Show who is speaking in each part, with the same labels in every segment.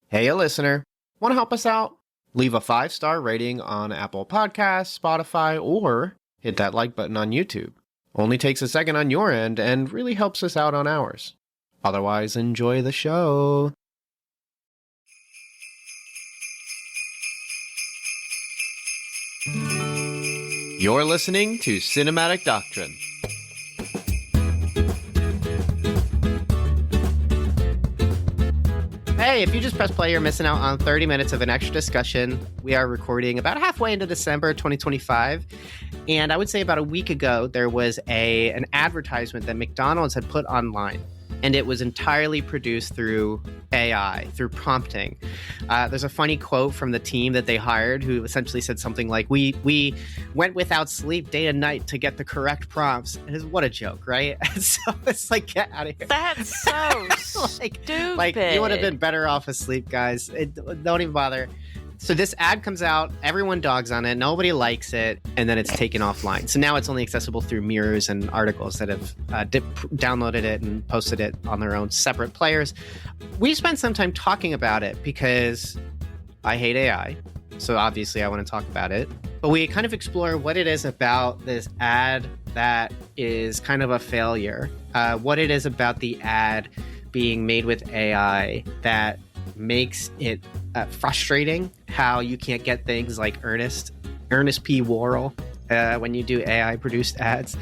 Speaker 1: Hey, listener. Want to help us out? Leave a 5-star rating on Apple Podcasts, Spotify, or hit that like button on YouTube. Only takes a second on your end and really helps us out on ours. Otherwise, enjoy the show. You're listening to Cinematic Doctrine. Hey, if you just press play, you're missing out on 30 minutes of an extra discussion. We are recording about halfway into December 2025. And I would say about a week ago, there was an advertisement that McDonald's had put online. And it was entirely produced through AI, through prompting. There's a funny quote from the team that they hired who essentially said something like, we went without sleep day and night to get the correct prompts. And what a joke, right? And so it's like, get out of here.
Speaker 2: That's so stupid.
Speaker 1: Like, you would have been better off asleep, guys. Don't even bother. So this ad comes out, everyone dogs on it, nobody likes it, and then it's taken offline. So now it's only accessible through mirrors and articles that have downloaded it and posted it on their own separate players. We spent some time talking about it because I hate AI, so obviously I want to talk about it. But we kind of explore what it is about this ad that is kind of a failure, what it is about the ad being made with AI that makes it frustrating, how you can't get things like Ernest P. Worrell when you do AI produced ads,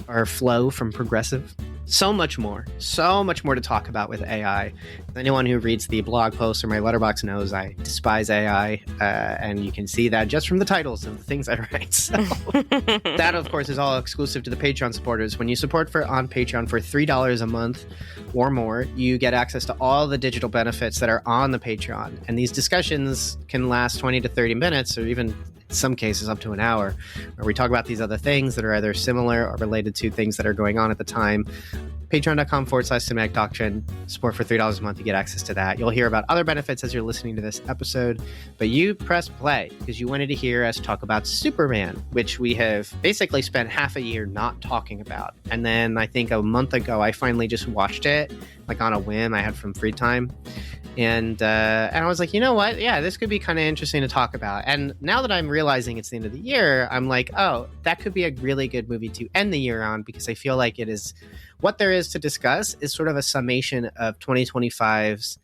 Speaker 1: or Flow from Progressive. So much more to talk about with AI. Anyone who reads the blog posts or my letterbox knows I despise AI, and you can see that just from the titles of the things I write. So that, of course, is all exclusive to the Patreon supporters. When you support on Patreon for $3 a month or more, you get access to all the digital benefits that are on the Patreon. And these discussions can last 20 to 30 minutes, or even in some cases up to an hour, where we talk about these other things that are either similar or related to things that are going on at the time. Patreon.com/Cinematic Doctrine. Support for $3 a month. You get access to that. You'll hear about other benefits as you're listening to this episode, but you press play because you wanted to hear us talk about Superman, which we have basically spent half a year not talking about. And then I think a month ago, I finally just watched it, like on a whim I had from free time. And I was like, you know what? Yeah, this could be kind of interesting to talk about. And now that I'm realizing it's the end of the year, I'm like, oh, that could be a really good movie to end the year on, because I feel like it is what there is to discuss is sort of a summation of 2025's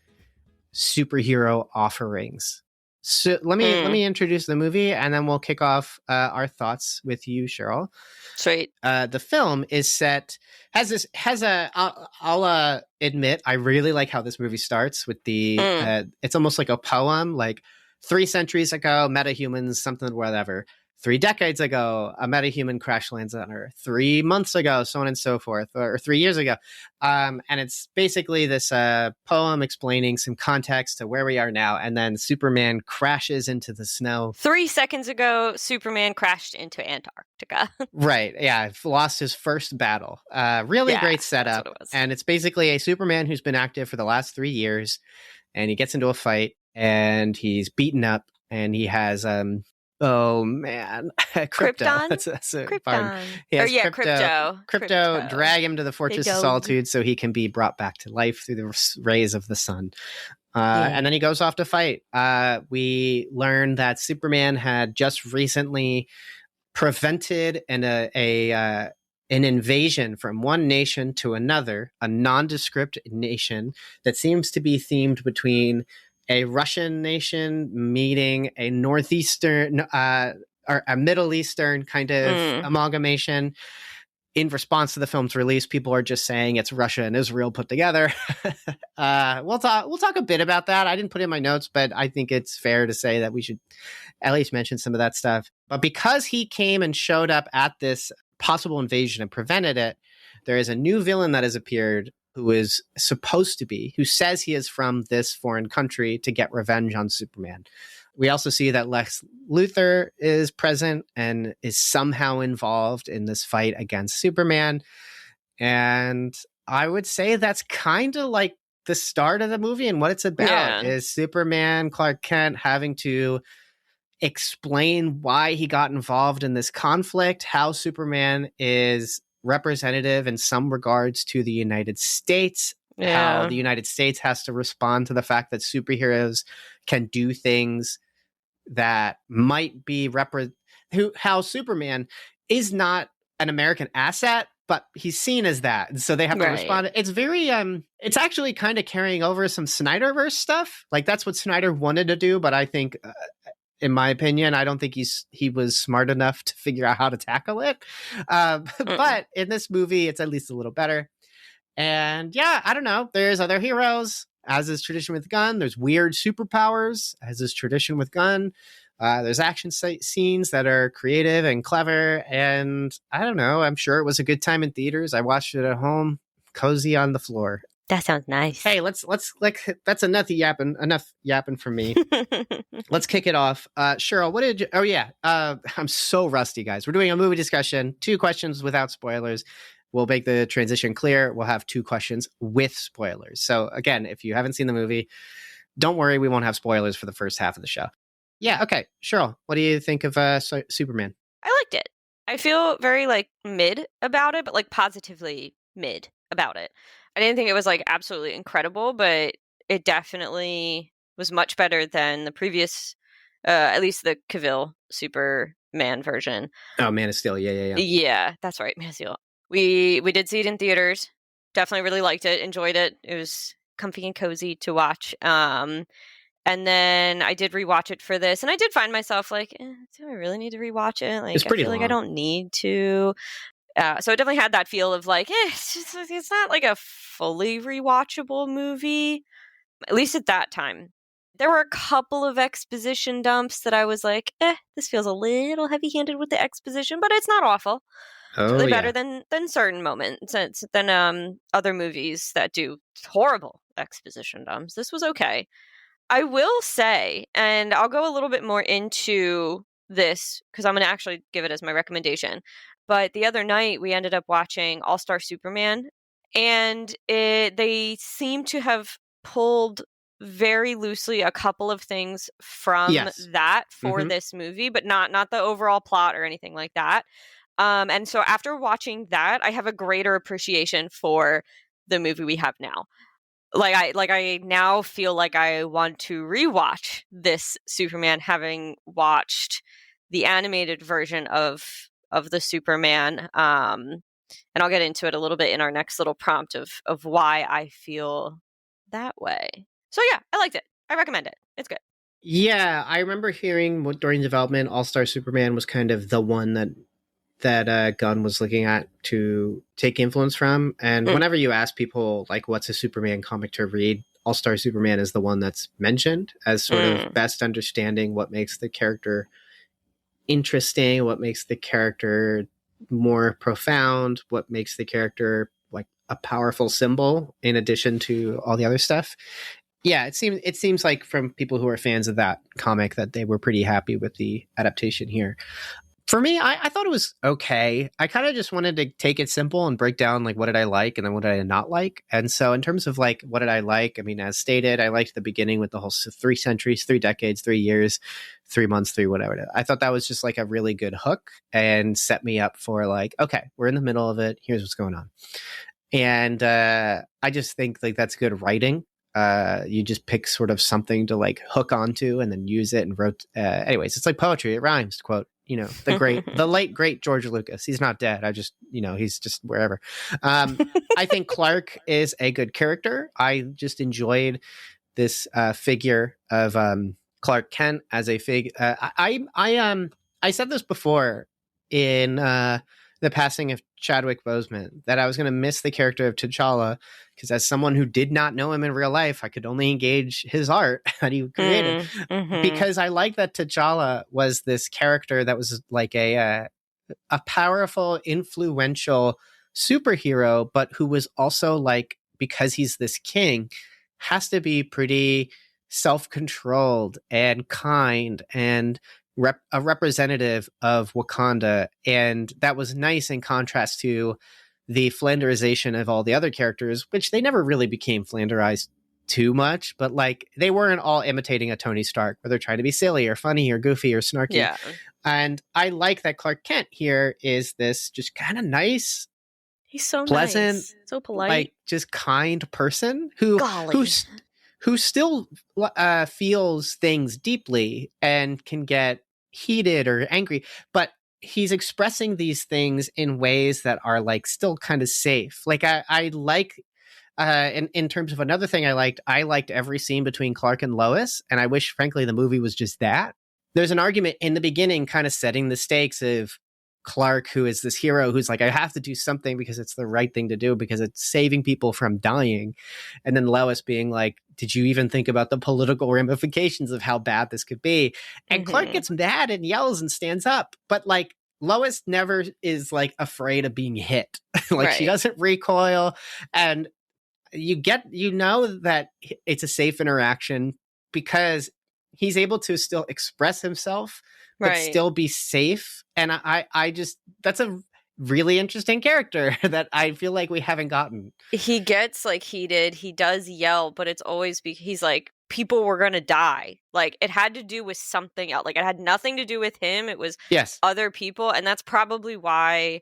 Speaker 1: superhero offerings. So let me introduce the movie, and then we'll kick off our thoughts with you, Cheryl.
Speaker 2: Sweet.
Speaker 1: The film is set I'll admit I really like how this movie starts with the it's almost like a poem, like 3 centuries ago, metahumans, something whatever. 3 decades ago, a metahuman crash lands on Earth. 3 months ago, so on and so forth, or 3 years ago. And it's basically this poem explaining some context to where we are now. And then Superman crashes into the snow.
Speaker 2: 3 seconds ago, Superman crashed into Antarctica.
Speaker 1: Right. Yeah. Lost his first battle. Really great setup. And it's basically a Superman who's been active for the last 3 years. And he gets into a fight and he's beaten up, and he has... oh man, Crypto.
Speaker 2: Krypton?
Speaker 1: That's
Speaker 2: Krypton.
Speaker 1: Crypto drag him to the Fortress of Solitude so he can be brought back to life through the rays of the sun. And then he goes off to fight. We learn that Superman had just recently prevented an invasion from one nation to another, a nondescript nation that seems to be themed between a Russian nation meeting a Northeastern or a Middle Eastern kind of amalgamation. In response to the film's release, people are just saying it's Russia and Israel put together. We'll talk a bit about that. I didn't put it in my notes, but I think it's fair to say that we should at least mention some of that stuff. But because he came and showed up at this possible invasion and prevented it, there is a new villain that has appeared who is supposed to be, who says he is from this foreign country to get revenge on Superman. We also see that Lex Luthor is present and is somehow involved in this fight against Superman. And I would say that's kind of like the start of the movie, and what it's about is Superman, Clark Kent having to explain why he got involved in this conflict, how Superman is representative in some regards to the United States, how
Speaker 2: Yeah.
Speaker 1: the United States has to respond to the fact that superheroes can do things that might be how Superman is not an American asset, but he's seen as that. And so they have to
Speaker 2: Right.
Speaker 1: respond. It's very it's actually kind of carrying over some Snyderverse stuff. Like that's what Snyder wanted to do, but I think in my opinion, I don't think he was smart enough to figure out how to tackle it. But in this movie, it's at least a little better. And yeah, I don't know. There's other heroes, as is tradition with Gunn. There's weird superpowers, as is tradition with Gunn. There's action scenes that are creative and clever. And I don't know. I'm sure it was a good time in theaters. I watched it at home, cozy on the floor.
Speaker 2: That sounds nice.
Speaker 1: Hey, let's like that's enough yapping from me. Let's kick it off. Cheryl, what did you? Oh yeah, I'm so rusty, guys. We're doing a movie discussion. 2 questions without spoilers. We'll make the transition clear. We'll have 2 questions with spoilers. So again, if you haven't seen the movie, don't worry, we won't have spoilers for the first half of the show. Yeah, okay. Cheryl, what do you think of Superman?
Speaker 2: I liked it. I feel very like mid about it, but like positively mid about it. I didn't think it was like absolutely incredible, but it definitely was much better than the previous, at least the Cavill Superman version.
Speaker 1: Oh, Man of Steel. Yeah.
Speaker 2: Yeah, that's right, Man of Steel. We did see it in theaters. Definitely really liked it. Enjoyed it. It was comfy and cozy to watch. And then I did rewatch it for this, and I did find myself like, do I really need to rewatch it? Like,
Speaker 1: It's pretty
Speaker 2: I feel
Speaker 1: long.
Speaker 2: like I don't need to. So it definitely had that feel of like, it's not like a fully rewatchable movie, at least at that time. There were a couple of exposition dumps that I was like, this feels a little heavy-handed with the exposition, but it's not awful. It's really better than certain moments, than other movies that do horrible exposition dumps. This was okay. I will say, and I'll go a little bit more into this because I'm going to actually give it as my recommendation. But the other night we ended up watching All-Star Superman, and they seem to have pulled very loosely a couple of things from that for this movie, but not the overall plot or anything like that. And so after watching that, I have a greater appreciation for the movie we have now. I now feel like I want to rewatch this Superman, having watched the animated version of the Superman. And I'll get into it a little bit in our next little prompt of why I feel that way. So yeah, I liked it. I recommend it. It's good.
Speaker 1: Yeah, I remember hearing during development, All-Star Superman was kind of the one that Gunn was looking at to take influence from. And whenever you ask people, like, what's a Superman comic to read, All-Star Superman is the one that's mentioned as sort of best understanding what makes the character interesting, what makes the character more profound, what makes the character like a powerful symbol in addition to all the other stuff. Yeah, it seems like from people who are fans of that comic that they were pretty happy with the adaptation here. For me, I thought it was okay. I kind of just wanted to take it simple and break down like what did I like and then what did I not like. And so in terms of like what did I like, I mean, as stated, I liked the beginning with the whole 3 centuries, 3 decades, 3 years, 3 months, 3 whatever. I thought that was just like a really good hook and set me up for like, okay, we're in the middle of it. Here's what's going on. And I just think like that's good writing. You just pick sort of something to like hook onto and then use it and wrote. Anyways, it's like poetry. It rhymes, to quote, the late, great George Lucas. He's not dead. I just, he's just wherever. I think Clark is a good character. I just enjoyed this figure of Clark Kent as a figure. I said this before in the passing of Chadwick Boseman that I was going to miss the character of T'Challa because as someone who did not know him in real life, I could only engage his art that he created because I like that T'Challa was this character that was like a powerful, influential superhero, but who was also like, because he's this king, has to be pretty self-controlled and kind and a representative of Wakanda. And that was nice in contrast to the Flanderization of all the other characters, which they never really became Flanderized too much, but like they weren't all imitating a Tony Stark where they're trying to be silly or funny or goofy or snarky.
Speaker 2: Yeah.
Speaker 1: And I like that Clark Kent here is this just kind of nice,
Speaker 2: He's so
Speaker 1: pleasant,
Speaker 2: nice, so polite,
Speaker 1: like just kind person who
Speaker 2: golly.
Speaker 1: who still feels things deeply and can get heated or angry, but he's expressing these things in ways that are like still kind of safe. Like I like in terms of another thing I liked every scene between Clark and Lois, and I wish, frankly, the movie was just that. There's an argument in the beginning kind of setting the stakes of Clark, who is this hero who's like, I have to do something because it's the right thing to do because it's saving people from dying. And then Lois being like, did you even think about the political ramifications of how bad this could be? And Clark gets mad and yells and stands up. But like, Lois never is like afraid of being hit. Like she doesn't recoil. And you know that it's a safe interaction because he's able to still express himself but still be safe. And I just, that's a really interesting character that I feel like we haven't gotten.
Speaker 2: He gets like heated, he does yell, but it's always he's like, people were gonna die. Like it had to do with something else. Like it had nothing to do with him. It was other people, and that's probably why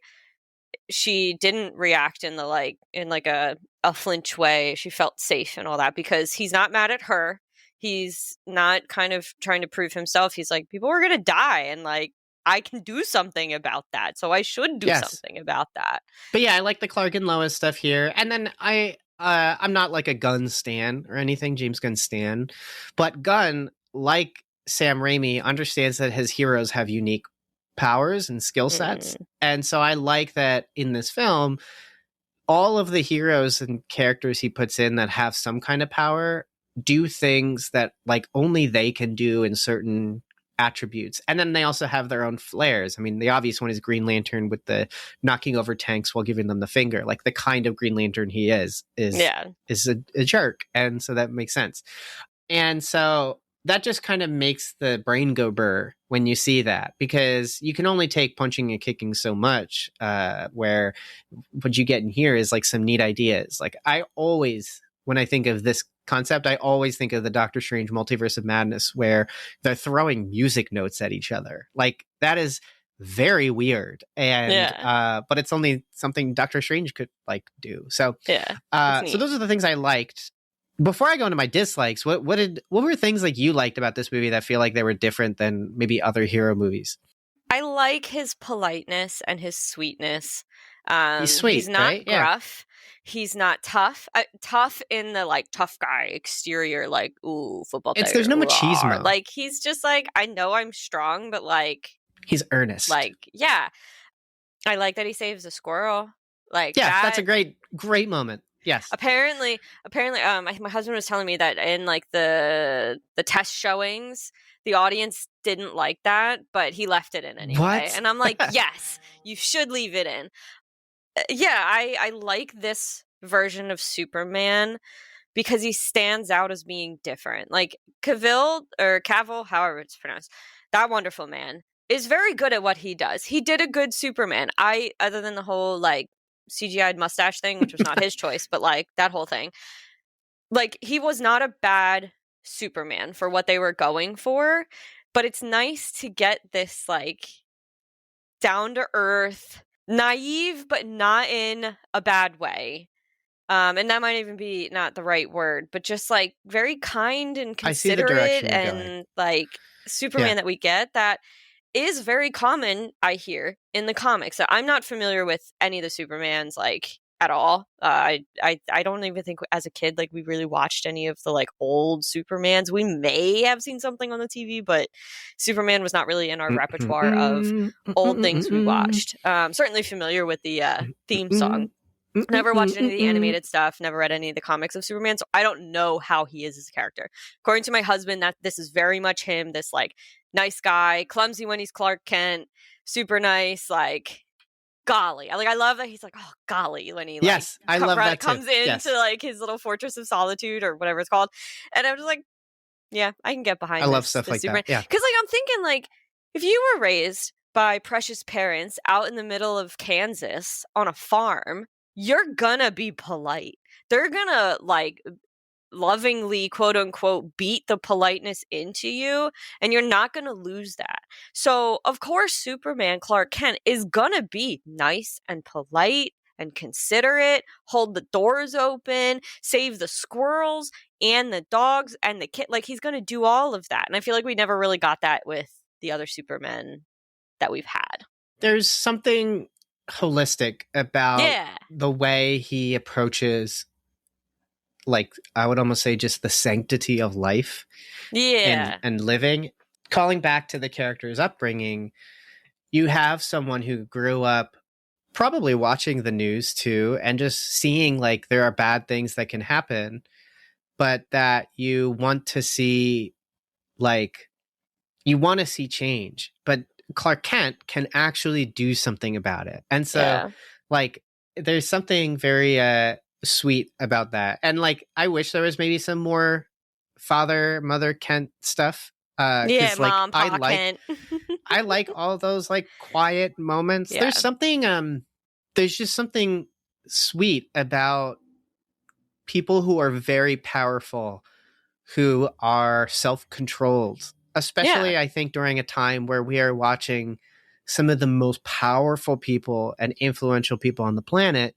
Speaker 2: she didn't react in a flinch way. She felt safe and all that because he's not mad at her. He's not kind of trying to prove himself. He's like, people are going to die and like, I can do something about that. So I should do something about that.
Speaker 1: But yeah, I like the Clark and Lois stuff here. And then I'm not like a Gunn stan or anything, James Gunn stan, but Gunn, like Sam Raimi, understands that his heroes have unique powers and skill sets. And so I like that in this film, all of the heroes and characters he puts in that have some kind of power do things that like only they can do in certain attributes. And then they also have their own flares. I mean, the obvious one is Green Lantern with the knocking over tanks while giving them the finger. Like the kind of Green Lantern he is a jerk. And so that makes sense. And so that just kind of makes the brain go burr when you see that, because you can only take punching and kicking so much, where what you get in here is like some neat ideas. Like I always, when I think of this concept, I always think of the Doctor Strange Multiverse of Madness, where they're throwing music notes at each other. Like that is very weird. And, but it's only something Doctor Strange could like do. So, so those are the things I liked. Before I go into my dislikes, what were things like you liked about this movie that feel like they were different than maybe other hero movies?
Speaker 2: I like his politeness and his sweetness.
Speaker 1: He's sweet.
Speaker 2: He's not
Speaker 1: right?
Speaker 2: gruff. He's not tough. Tough in the like tough guy exterior, like ooh, football player.
Speaker 1: There's no machismo.
Speaker 2: Like he's just like, I know I'm strong, but like
Speaker 1: he's earnest.
Speaker 2: Like I like that he saves a squirrel. Like
Speaker 1: that's a great moment. Yes.
Speaker 2: Apparently, my husband was telling me that in like the test showings, the audience didn't like that, but he left it in anyway.
Speaker 1: What?
Speaker 2: And I'm like, yes, you should leave it in. I like this version of Superman because he stands out as being different. Like Cavill, however it's pronounced, that wonderful man is very good at what he does. He did a good Superman. Other than the whole like CGI'd mustache thing, which was not his choice, but like that whole thing, like he was not a bad Superman for what they were going for. But it's nice to get this like down to earth, naive, but not in a bad way. And that might even be not the right word, but just like very kind and considerate and like Superman that we get that is very common, I hear, in the comics. So I'm not familiar with any of the Supermans like at all. I don't even think as a kid like we really watched any of the like old Supermans. We may have seen something on the TV, but Superman was not really in our repertoire of old things we watched. Certainly familiar with the theme song. Never watched any of the animated stuff, never read any of the comics of Superman, so I don't know how he is as a character. According to my husband, that this is very much him, this like nice guy, clumsy when he's Clark Kent, super nice, like golly. Like I love that he's like, oh golly, when he
Speaker 1: I love that
Speaker 2: comes into like his little fortress of solitude or whatever it's called. And I'm just like, yeah, I can get behind
Speaker 1: love stuff like
Speaker 2: Superman.
Speaker 1: that. Yeah.
Speaker 2: Because like I'm thinking like if you were raised by precious parents out in the middle of Kansas on a farm, you're gonna be polite. They're gonna like lovingly, quote unquote, beat the politeness into you, and you're not gonna lose that. So of course Superman Clark Kent is gonna be nice and polite and considerate, hold the doors open, save the squirrels and the dogs and the kid. Like, he's going to do all of that. And I feel like we never really got that with the other Supermen that we've had.
Speaker 1: There's something holistic about the way he approaches, like, I would almost say just the sanctity of life and living. Calling back to the character's upbringing, you have someone who grew up probably watching the news too, and just seeing like there are bad things that can happen, but that you want to see, like, you want to see change. But Clark Kent can actually do something about it. And so like there's something very sweet about that. And like I wish there was maybe some more father mother Kent stuff.
Speaker 2: Like, mom,
Speaker 1: I
Speaker 2: Pa Kent.
Speaker 1: I like all those like quiet moments. There's something there's just something sweet about people who are very powerful, who are self-controlled, especially I think during a time where we are watching some of the most powerful people and influential people on the planet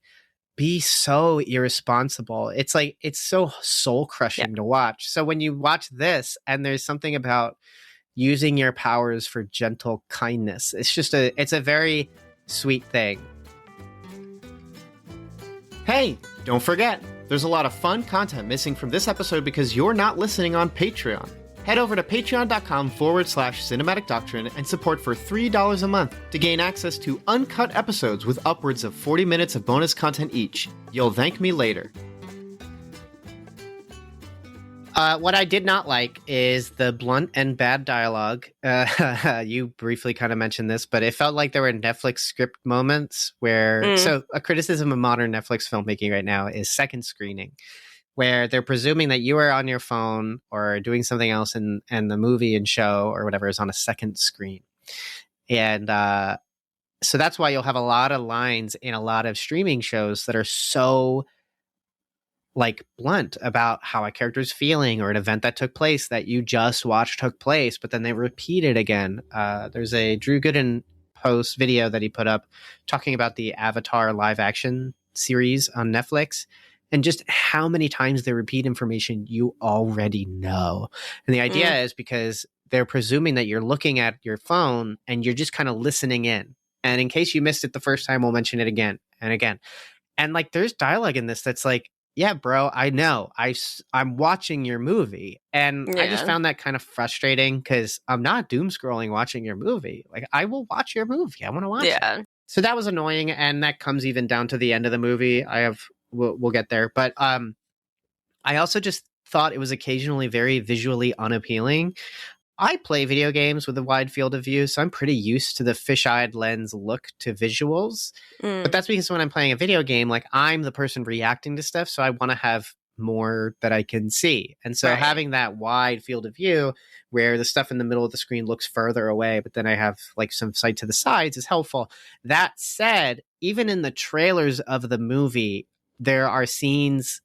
Speaker 1: be so irresponsible. It's like, it's so soul crushing to watch. So when you watch this and there's something about using your powers for gentle kindness, it's a very sweet thing. Hey, don't forget, there's a lot of fun content missing from this episode because you're not listening on Patreon. Head over to patreon.com/cinematic doctrine and support for $3 a month to gain access to uncut episodes with upwards of 40 minutes of bonus content each. You'll thank me later. What I did not like is the blunt and bad dialogue. You briefly kind of mentioned this, but it felt like there were Netflix script moments where... So a criticism of modern Netflix filmmaking right now is second screening, where they're presuming that you are on your phone or doing something else and the movie and show or whatever is on a second screen. And so that's why you'll have a lot of lines in a lot of streaming shows that are so like blunt about how a character's feeling or an event that took place that you just watched took place, but then they repeat it again. There's a Drew Gooden post video that he put up talking about the Avatar live action series on Netflix, and just how many times they repeat information you already know. And the idea is because they're presuming that you're looking at your phone and you're just kind of listening in. And in case you missed it the first time, we'll mention it again and again. And like, there's dialogue in this that's like, yeah, bro, I know. I'm watching your movie. And I just found that kind of frustrating because I'm not doom scrolling watching your movie. Like, I will watch your movie. I want to watch it. So that was annoying. And that comes even down to the end of the movie. We'll get there. But I also just thought it was occasionally very visually unappealing. I play video games with a wide field of view, so I'm pretty used to the fisheye lens look to visuals. But that's because when I'm playing a video game, like, I'm the person reacting to stuff, so I want to have more that I can see. And so having that wide field of view where the stuff in the middle of the screen looks further away, but then I have like some sight to the sides is helpful. That said, even in the trailers of the movie, there are scenes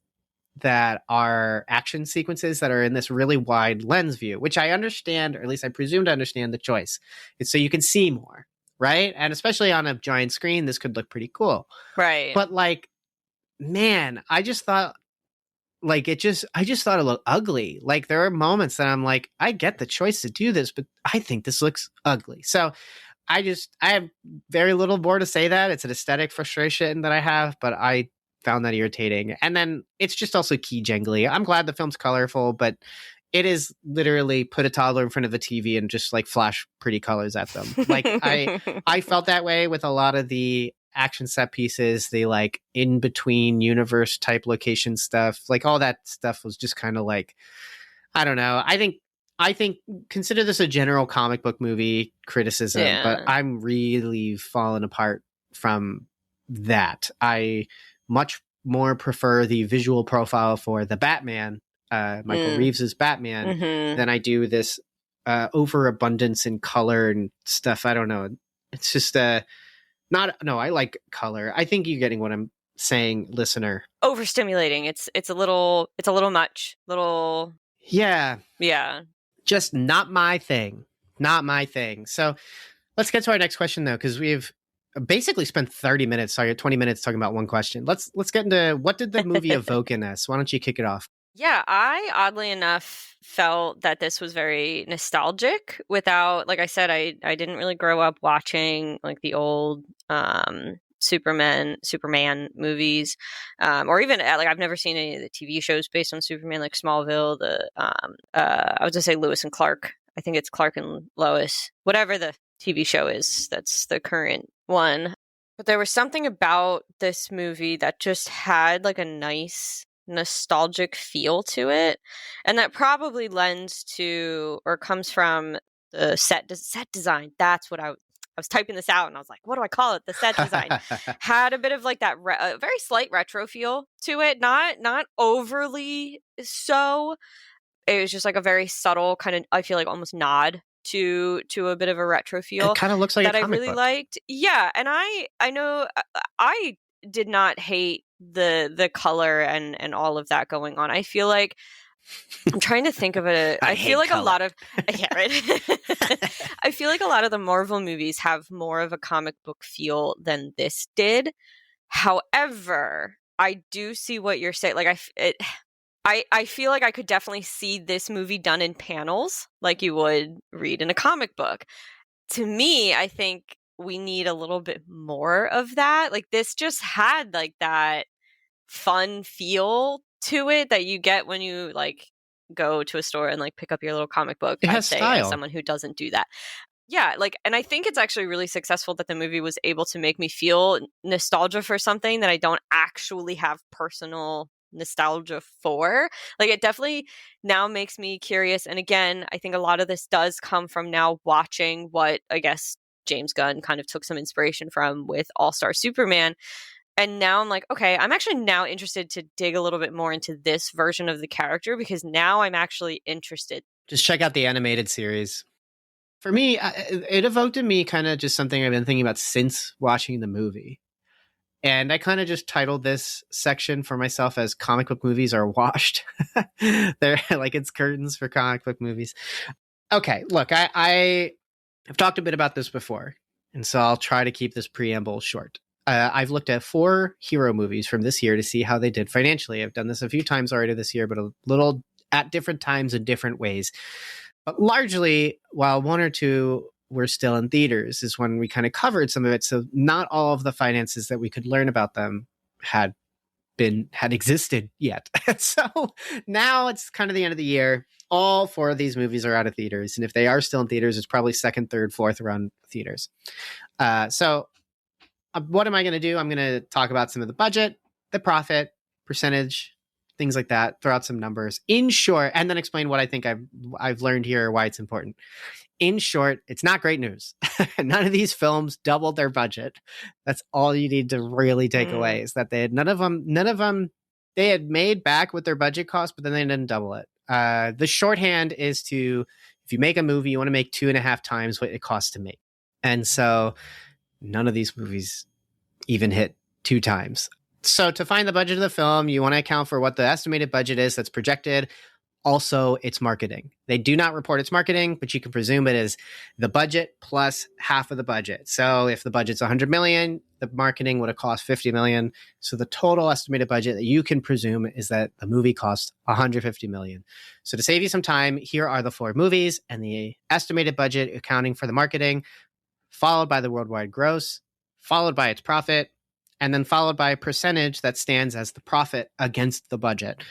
Speaker 1: that are action sequences that are in this really wide lens view, which I understand, or at least I presume to understand the choice. It's so you can see more, right? And especially on a giant screen, this could look pretty cool.
Speaker 2: Right.
Speaker 1: But like, man, I just thought like I just thought it looked ugly. Like, there are moments that I'm like, I get the choice to do this, but I think this looks ugly. So I have very little more to say that. It's an aesthetic frustration that I have, but I found that irritating. And then it's just also key jangly. I'm glad the film's colorful, but it is literally put a toddler in front of the TV and just like flash pretty colors at them. Like, I felt that way with a lot of the action set pieces, the like in between universe type location stuff. Like, all that stuff was just kind of like, I don't know. I think consider this a general comic book movie criticism, but I'm really falling apart from that. I much more prefer the visual profile for the Batman, Michael Reeves's Batman, than I do this overabundance in color and stuff. I don't know. It's just I like color. I think you're getting what I'm saying, listener.
Speaker 2: Overstimulating. It's a little much.
Speaker 1: Yeah. Just not my thing. So let's get to our next question though, because we've basically spent 30 minutes, 20 minutes talking about one question. Let's get into what did the movie evoke in us? Why don't you kick it off?
Speaker 2: Yeah, I oddly enough felt that this was very nostalgic without, like I said, I didn't really grow up watching like the old Superman movies, or even like I've never seen any of the TV shows based on Superman, like Smallville, I was gonna say Lewis and Clark. I think it's Clark and Lois, whatever the TV show is. That's the current one. But there was something about this movie that just had like a nice nostalgic feel to it, and that probably lends to or comes from the set design. That's what I was typing this out and I was like, what do I call it? The set design had a bit of like that very slight retro feel to it, not overly so. It was just like a very subtle kind of, I feel like, almost nod to a bit of a retro feel.
Speaker 1: It kind of looks like
Speaker 2: that
Speaker 1: a
Speaker 2: I
Speaker 1: comic
Speaker 2: really
Speaker 1: book.
Speaker 2: liked. Yeah, and I know I did not hate the color and all of that going on. I feel like I'm trying to think of it. I feel like color. A lot of yeah, right. I feel like a lot of the Marvel movies have more of a comic book feel than this did. However, I do see what you're saying. Like I feel like I could definitely see this movie done in panels like you would read in a comic book. To me, I think we need a little bit more of that. Like this just had like that fun feel to it that you get when you like go to a store and like pick up your little comic book.
Speaker 1: It has style.
Speaker 2: As someone who doesn't do that. Yeah, like, and I think it's actually really successful that the movie was able to make me feel nostalgia for something that I don't actually have personal nostalgia for. Like it definitely now makes me curious, and again I think a lot of this does come from now watching what I guess James Gunn kind of took some inspiration from with All-Star Superman, and now I'm like, okay, I'm actually now interested to dig a little bit more into this version of the character because now I'm actually interested.
Speaker 1: Just check out the animated series. For me, it evoked in me kind of just something I've been thinking about since watching the movie. And I kind of just titled this section for myself as comic book movies are washed. They're like it's curtains for comic book movies. Okay, look, I've talked a bit about this before, and so I'll try to keep this preamble short. I've looked at 4 hero movies from this year to see how they did financially. I've done this a few times already this year, but a little at different times in different ways. But largely, while 1 or 2 were still in theaters is when we kind of covered some of it. So not all of the finances that we could learn about them had existed yet. So now it's kind of the end of the year. All 4 of these movies are out of theaters. And if they are still in theaters, it's probably 2nd, 3rd, 4th around theaters. So what am I going to do? I'm going to talk about some of the budget, the profit, percentage, things like that, throw out some numbers in short, and then explain what I think I've learned here, why it's important. In short, it's not great news. None of these films doubled their budget. That's all you need to really take away is that they had none of them, they had made back what their budget cost, but then they didn't double it. The shorthand is if you make a movie, you want to make 2.5 times what it costs to make. And so none of these movies even hit 2 times. So to find the budget of the film, you want to account for what the estimated budget is that's projected. Also, its marketing. They do not report its marketing, but you can presume it is the budget plus half of the budget. So if the budget's 100 million, the marketing would have cost 50 million. So the total estimated budget that you can presume is that the movie cost 150 million. So to save you some time, here are the 4 movies and the estimated budget accounting for the marketing, followed by the worldwide gross, followed by its profit, and then followed by a percentage that stands as the profit against the budget.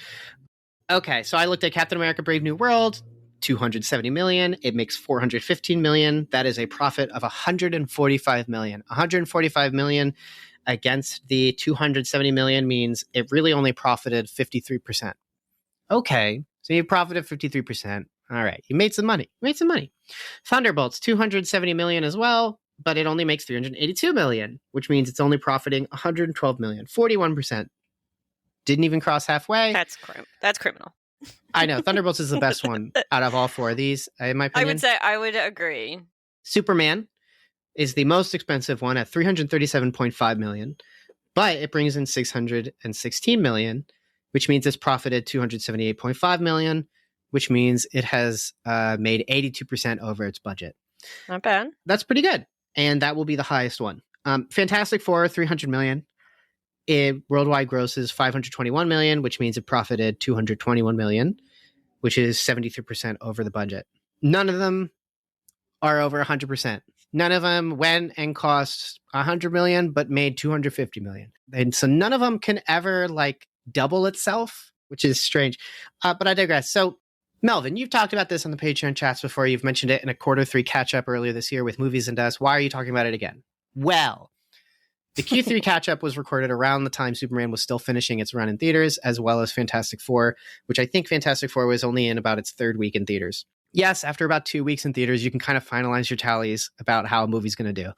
Speaker 1: Okay, so I looked at Captain America Brave New World, 270 million. It makes 415 million. That is a profit of 145 million. 145 million against the 270 million means it really only profited 53%. Okay, so you profited 53%. All right, you made some money. Thunderbolts, 270 million as well, but it only makes 382 million, which means it's only profiting 112 million, 41%. Didn't even cross halfway.
Speaker 2: That's criminal.
Speaker 1: I know. Thunderbolts is the best one out of all 4 of these, in my opinion.
Speaker 2: I would agree.
Speaker 1: Superman is the most expensive one at 337.5 million, but it brings in 616 million, which means it's profited 278.5 million, which means it has made 82% over its budget.
Speaker 2: Not bad.
Speaker 1: That's pretty good. And that will be the highest one. Fantastic Four, 300 million. It worldwide grosses 521 million, which means it profited 221 million, which is 73% over the budget. None of them are over 100%. None of them went and cost 100 million, but made 250 million. And so none of them can ever like double itself, which is strange. But I digress. So Melvin, you've talked about this on the Patreon chats before. You've mentioned it in a Q3 catch-up earlier this year with Movies and Dust. Why are you talking about it again? Well, the Q3 catch-up was recorded around the time Superman was still finishing its run in theaters, as well as Fantastic Four, which I think Fantastic Four was only in about its third week in theaters. Yes, after about 2 weeks in theaters, you can kind of finalize your tallies about how a movie's going to do.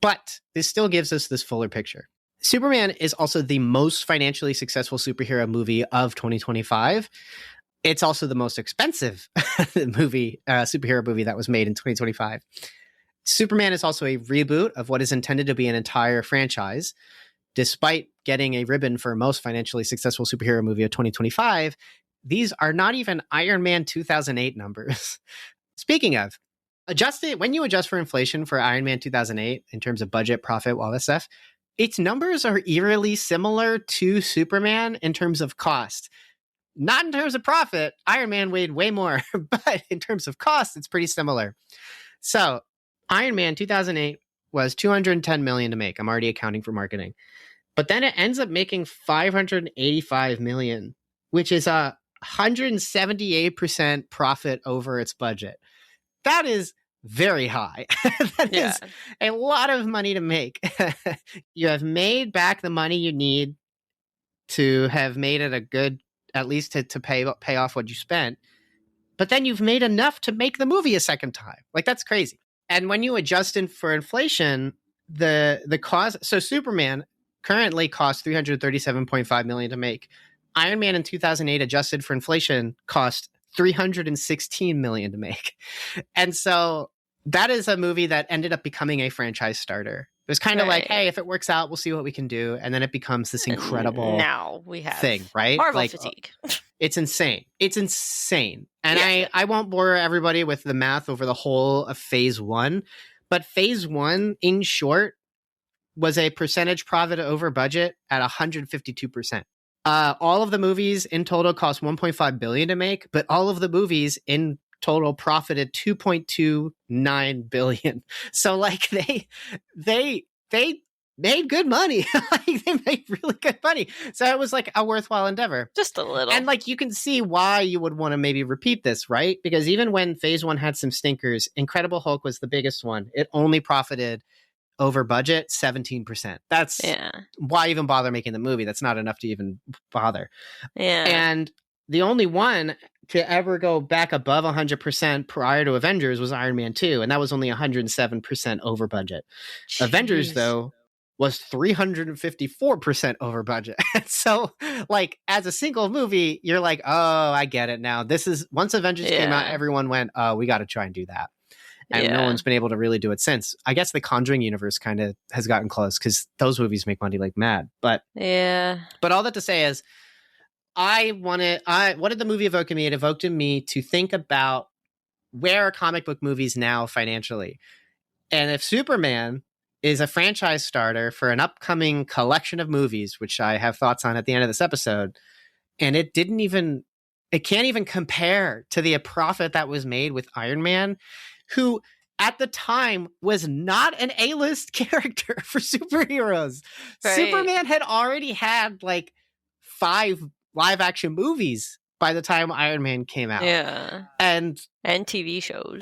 Speaker 1: But this still gives us this fuller picture. Superman is also the most financially successful superhero movie of 2025. It's also the most expensive superhero movie that was made in 2025. Superman is also a reboot of what is intended to be an entire franchise. Despite getting a ribbon for most financially successful superhero movie of 2025, these are not even Iron Man 2008 numbers. Speaking of, when you adjust for inflation for Iron Man 2008 in terms of budget, profit, all this stuff, its numbers are eerily similar to Superman in terms of cost. Not in terms of profit. Iron Man weighed way more, but in terms of cost, it's pretty similar. So Iron Man 2008 was 210 million to make. I'm already accounting for marketing. But then it ends up making 585 million, which is a 178% profit over its budget. That is very high. That is a lot of money to make. You have made back the money you need to have made it a good, at least to pay off what you spent. But then you've made enough to make the movie a second time. Like, that's crazy. And when you adjust for inflation, the cost, so Superman currently costs 337.5 million to make. Iron Man in 2008, adjusted for inflation, cost 316 million to make. And so that is a movie that ended up becoming a franchise starter. It was kind of like, hey, if it works out, we'll see what we can do. And then it becomes this incredible
Speaker 2: now we have
Speaker 1: thing, right?
Speaker 2: Marvel fatigue.
Speaker 1: It's insane. It's insane. And I won't bore everybody with the math over the whole of phase one, but phase one, in short, was a percentage profit over budget at 152%. All of the movies in total cost 1.5 billion to make, but all of the movies in total profited 2.29 billion. So like they made good money. Like, they made really good money. So it was like a worthwhile endeavor.
Speaker 2: Just a little.
Speaker 1: And like, you can see why you would want to maybe repeat this, right? Because even when phase one had some stinkers, Incredible Hulk was the biggest one. It only profited over budget 17%. That's why even bother making the movie. That's not enough to even bother.
Speaker 2: Yeah.
Speaker 1: And the only one to ever go back above 100% prior to Avengers was Iron Man 2, and that was only 107% over budget. Jeez. Avengers, though, was 354% over budget. So, like, as a single movie, you're like, oh, I get it now. This is, once Avengers came out, everyone went, oh, we got to try and do that. And no one's been able to really do it since. I guess the Conjuring universe kind of has gotten close because those movies make money like mad. But all that to say is, what did the movie evoke in me? It evoked in me to think about where are comic book movies now financially. And if Superman is a franchise starter for an upcoming collection of movies, which I have thoughts on at the end of this episode, and it can't even compare to the profit that was made with Iron Man, who at the time was not an A-list character for superheroes. Right. Superman had already had like 5 live action movies by the time Iron Man came out. Yeah. And
Speaker 2: TV shows.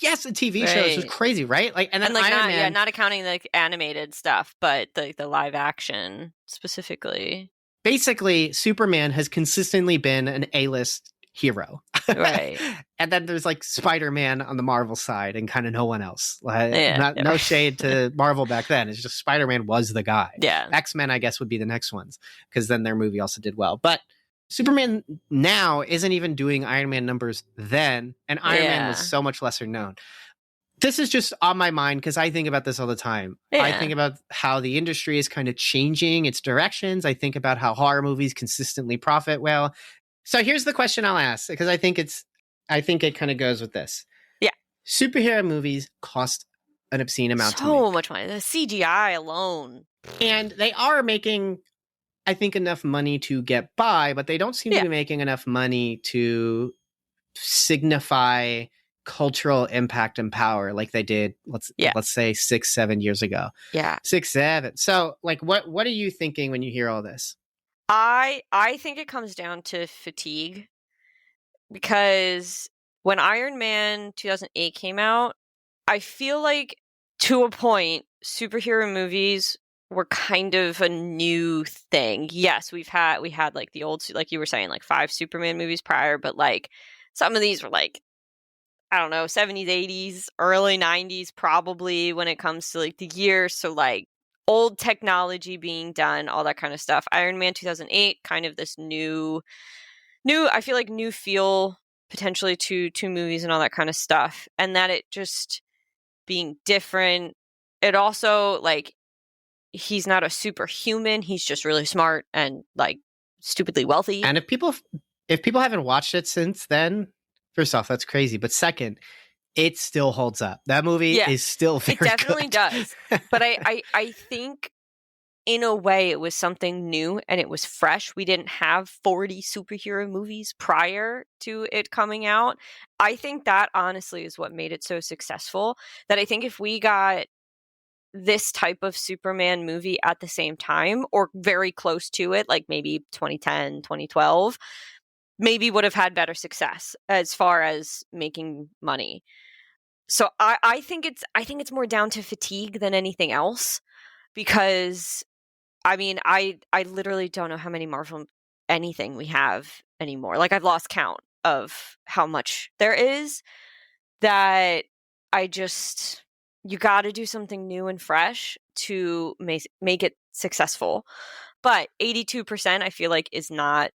Speaker 1: Yes, the TV shows was crazy, right? Like, and then like Iron Man,
Speaker 2: not accounting the animated stuff, but the live action specifically.
Speaker 1: Basically, Superman has consistently been an A-list hero.
Speaker 2: Right.
Speaker 1: And then there's like Spider-Man on the Marvel side and kind of no one else. No shade to Marvel back then. It's just Spider-Man was the guy.
Speaker 2: Yeah.
Speaker 1: X-Men, I guess, would be the next ones because then their movie also did well. But Superman now isn't even doing Iron Man numbers then, and Iron Man was so much lesser known. This is just on my mind because I think about this all the time. Yeah. I think about how the industry is kind of changing its directions. I think about how horror movies consistently profit well. So here's the question I'll ask, because I think it kind of goes with this.
Speaker 2: Yeah.
Speaker 1: Superhero movies cost an obscene amount to
Speaker 2: So
Speaker 1: make.
Speaker 2: much money. The CGI alone.
Speaker 1: And they are making, I think, enough money to get by, but they don't seem to be making enough money to signify cultural impact and power like they did, let's say 6-7 years ago.
Speaker 2: Yeah.
Speaker 1: 6-7. So like what are you thinking when you hear all this?
Speaker 2: I think it comes down to fatigue, because when Iron Man 2008 came out, I feel like to a point superhero movies were kind of a new thing. Yes, we had like the old, like you were saying, like 5 Superman movies prior, but like some of these were like, I don't know, 70s, 80s, early 90s probably when it comes to like the year. So like old technology being done, all that kind of stuff. Iron Man 2008, kind of this new I feel like new feel potentially to movies and all that kind of stuff. And that it just being different. It also like he's not a superhuman, he's just really smart and like stupidly wealthy.
Speaker 1: And if people haven't watched it since then, first off, that's crazy. But second, it still holds up. That movie is still very good.
Speaker 2: It definitely does. But I think in a way it was something new and it was fresh. We didn't have 40 superhero movies prior to it coming out. I think that honestly is what made it so successful. That I think if we got this type of Superman movie at the same time or very close to it, like maybe 2010, 2012, maybe would have had better success as far as making money. So I think it's more down to fatigue than anything else, because I mean, I literally don't know how many Marvel anything we have anymore. Like I've lost count of how much there is, that I just, you got to do something new and fresh to make it successful. But 82% I feel like is not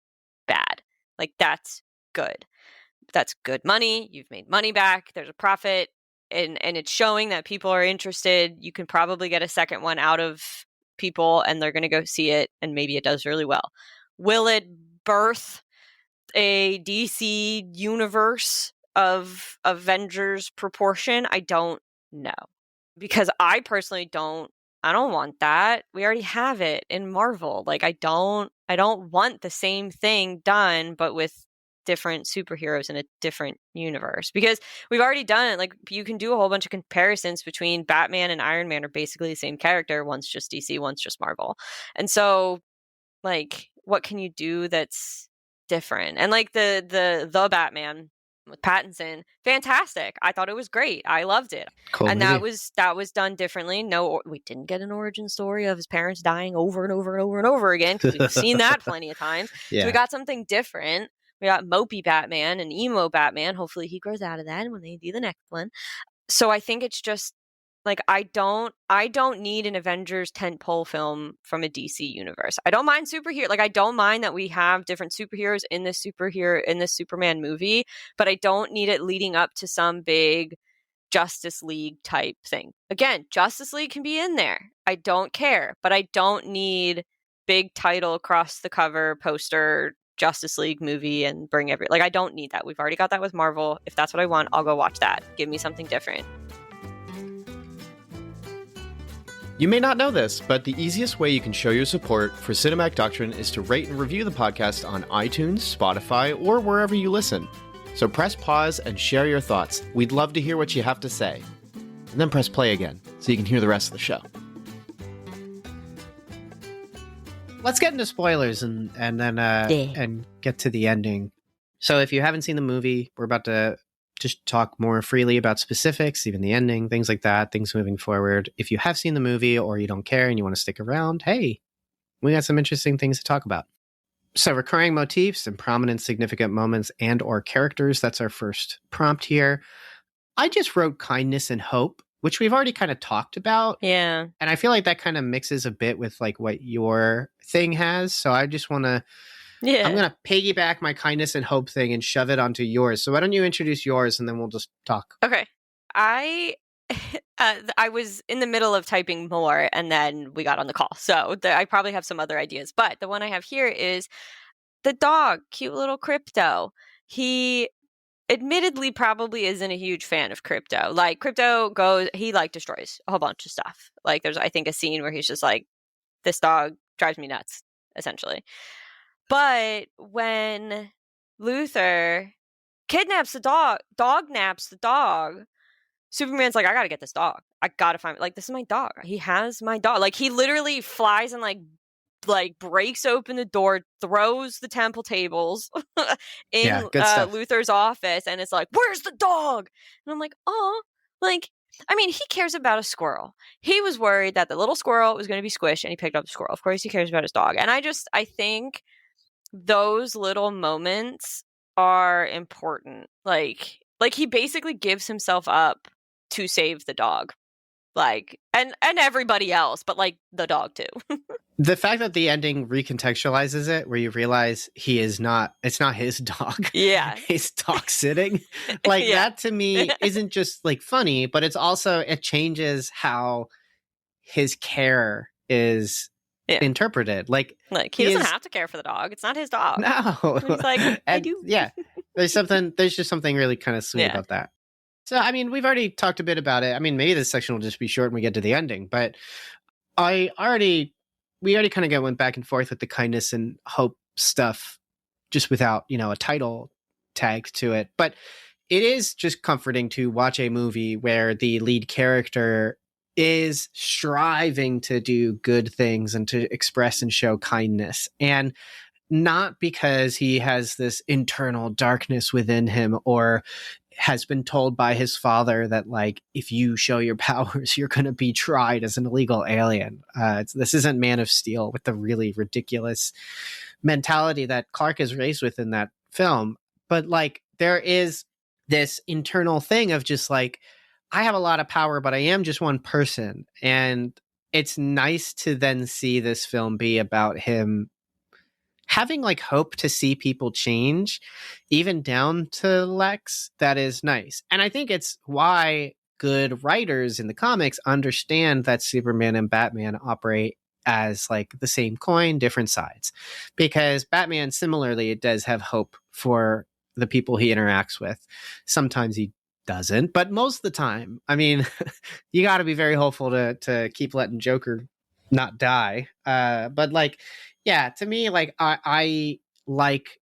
Speaker 2: bad. Like that's good. That's good money. You've made money back. There's a profit. And it's showing that people are interested. You can probably get a second one out of people and they're going to go see it, and maybe it does really well. Will it birth a DC universe of Avengers proportion? I don't know, because I personally don't want that. We already have it in Marvel. Like I don't want the same thing done but with different superheroes in a different universe, because we've already done it. Like you can do a whole bunch of comparisons between Batman and Iron Man are basically the same character. One's just DC, one's just Marvel. And so like what can you do that's different? And like the Batman with Pattinson, fantastic. I thought it was great. I loved it.
Speaker 1: Cool
Speaker 2: and
Speaker 1: movie.
Speaker 2: that was done differently. No, we didn't get an origin story of his parents dying over and over and over and over again, because we've seen that plenty of times.
Speaker 1: Yeah.
Speaker 2: So we got something different. We got mopey Batman and emo Batman. Hopefully he grows out of that when they do the next one. So I think it's just like I don't need an Avengers tentpole film from a DC universe. I don't mind superhero. Like I don't mind that we have different superheroes in this Superman movie, but I don't need it leading up to some big Justice League type thing. Again, Justice League can be in there. I don't care, but I don't need big title across the cover poster Justice League movie and bring like I don't need that. We've already got that with Marvel. If that's what I want, I'll go watch that. Give me something different.
Speaker 3: You may not know this, but the easiest way you can show your support for Cinematic Doctrine is to rate and review the podcast on iTunes, Spotify, or wherever you listen. So press pause and share your thoughts. We'd love to hear what you have to say. And then press play again so you can hear the rest of the show.
Speaker 1: Let's get into spoilers and then and get to the ending. So if you haven't seen the movie, we're about to just talk more freely about specifics, even the ending, things like that, things moving forward. If you have seen the movie or you don't care and you want to stick around, hey, we got some interesting things to talk about. So recurring motifs and prominent significant moments and or characters, that's our first prompt here. I just wrote kindness and hope, which we've already kind of talked about.
Speaker 2: Yeah.
Speaker 1: And I feel like that kind of mixes a bit with like what your thing has. So I just want to, I'm going to piggyback my kindness and hope thing and shove it onto yours. So why don't you introduce yours and then we'll just talk.
Speaker 2: Okay. I was in the middle of typing more and then we got on the call. So I probably have some other ideas. But the one I have here is the dog, cute little Crypto. He admittedly probably isn't a huge fan of Crypto. Like, he like destroys a whole bunch of stuff. Like, there's, I think, a scene where he's just like, this dog drives me nuts, essentially. But when Luthor kidnaps the dog naps the dog, Superman's like, I gotta get this dog. I gotta find, like, this is my dog. He has my dog. Like, he literally flies and like breaks open the door, throws the temple tables in
Speaker 1: good stuff.
Speaker 2: Luthor's office, and it's like, where's the dog? And I'm like, oh, like, I mean, he cares about a squirrel. He was worried that the little squirrel was going to be squished, and he picked up the squirrel. Of course, he cares about his dog. And I think those little moments are important. Like he basically gives himself up to save the dog. Like, and everybody else, but like the dog too.
Speaker 1: The fact that the ending recontextualizes it, where you realize it's not his dog.
Speaker 2: Yeah.
Speaker 1: He's dog sitting. Like, that to me isn't just like funny, but it's also, it changes how his care is interpreted. Like
Speaker 2: he doesn't have to care for the dog. It's not his dog.
Speaker 1: No.
Speaker 2: He's like, I do.
Speaker 1: Yeah. There's just something really kind of sweet about that. So, I mean, we've already talked a bit about it. I mean, maybe this section will just be short when we get to the ending, but we already kind of went back and forth with the kindness and hope stuff just without, a title tag to it. But it is just comforting to watch a movie where the lead character is striving to do good things and to express and show kindness. And not because he has this internal darkness within him or has been told by his father that, like, if you show your powers, you're going to be tried as an illegal alien. This isn't Man of Steel with the really ridiculous mentality that Clark is raised with in that film. But, like, there is this internal thing of just, like, I have a lot of power, but I am just one person. And it's nice to then see this film be about him having, like, hope to see people change, even down to Lex. That is nice. And I think it's why good writers in the comics understand that Superman and Batman operate as, like, the same coin, different sides. Because Batman, similarly, does have hope for the people he interacts with. Sometimes he doesn't, but most of the time, I mean, you got to be very hopeful to keep letting Joker not die. But, like, yeah, to me, like, I like